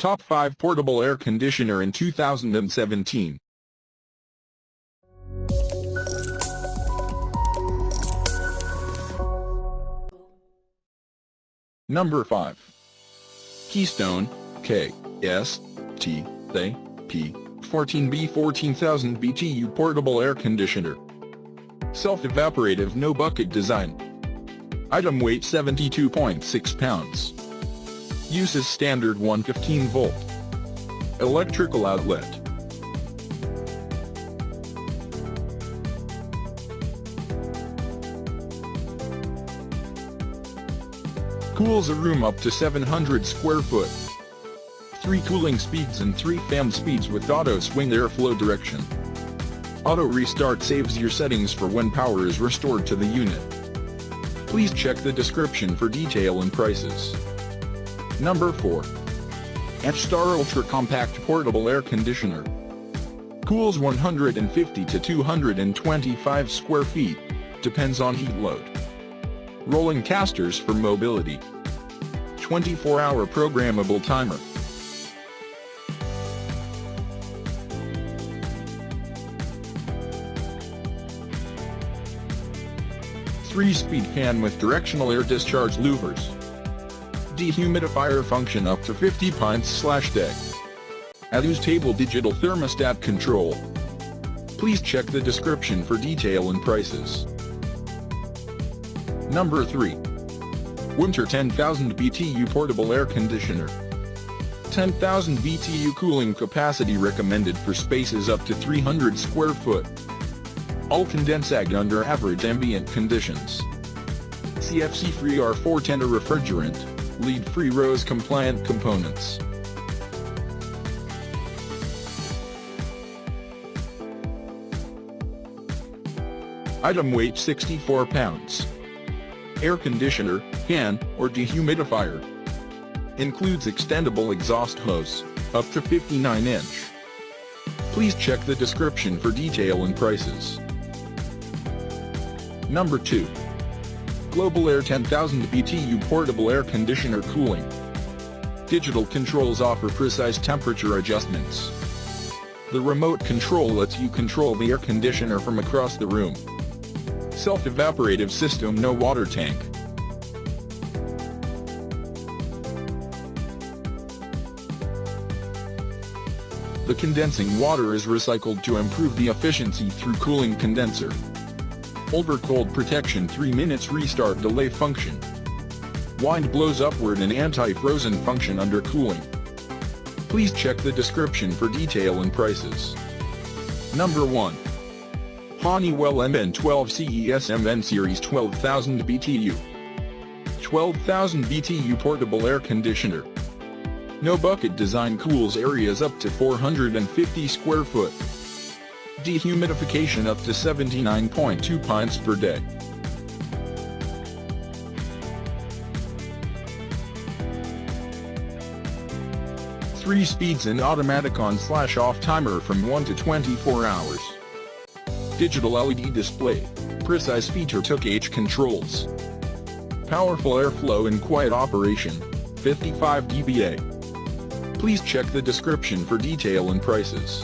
Top 5 Portable Air Conditioner in 2017. Number 5. Keystone, K.S.T.A.P. 14B 14,000 BTU Portable Air Conditioner. Self-evaporative no bucket design. Item weight 72.6 pounds. Uses standard 115-volt. Electrical outlet. Cools a room up to 700 square foot. 3 cooling speeds and 3 fan speeds with auto swing airflow direction. Auto restart saves your settings for when power is restored to the unit. Please check the description for detail and prices. Number 4. Edgestar Ultra Compact Portable Air Conditioner. Cools 150 to 225 square feet, depends on heat load. Rolling casters for mobility. 24-hour programmable timer. Three-speed fan with directional air discharge louvers. Dehumidifier function up to 50 pints/day. ADU's table digital thermostat control. Please check the description for detail and prices. Number 3. Winter 10,000 BTU Portable Air Conditioner. 10,000 BTU cooling capacity recommended for spaces up to 300 square foot. All condensate under average ambient conditions. CFC-free R410 refrigerant, lead-free RoHS-compliant components. Item weight 64 pounds. Air conditioner, fan, or dehumidifier. Includes extendable exhaust hose, up to 59-inch. Please check the description for detail and prices. Number 2. Global Air 10,000 BTU Portable Air Conditioner Cooling. Digital controls offer precise temperature adjustments. The remote control lets you control the air conditioner from across the room. Self-evaporative system, no water tank. The condensing water is recycled to improve the efficiency through cooling condenser. Overcold protection 3 minutes restart delay function. Wind blows upward and anti-frozen function under cooling. Please check the description for detail and prices. Number 1. Honeywell MN12 CES-MN Series 12,000 BTU. 12,000 BTU Portable Air Conditioner. No bucket design, cools areas up to 450 square foot. Dehumidification up to 79.2 pints per day. Three speeds and automatic on/off timer from 1 to 24 hours. Digital LED display, precise feature took-H controls. Powerful airflow and quiet operation, 55 dBA. Please check the description for detail and prices.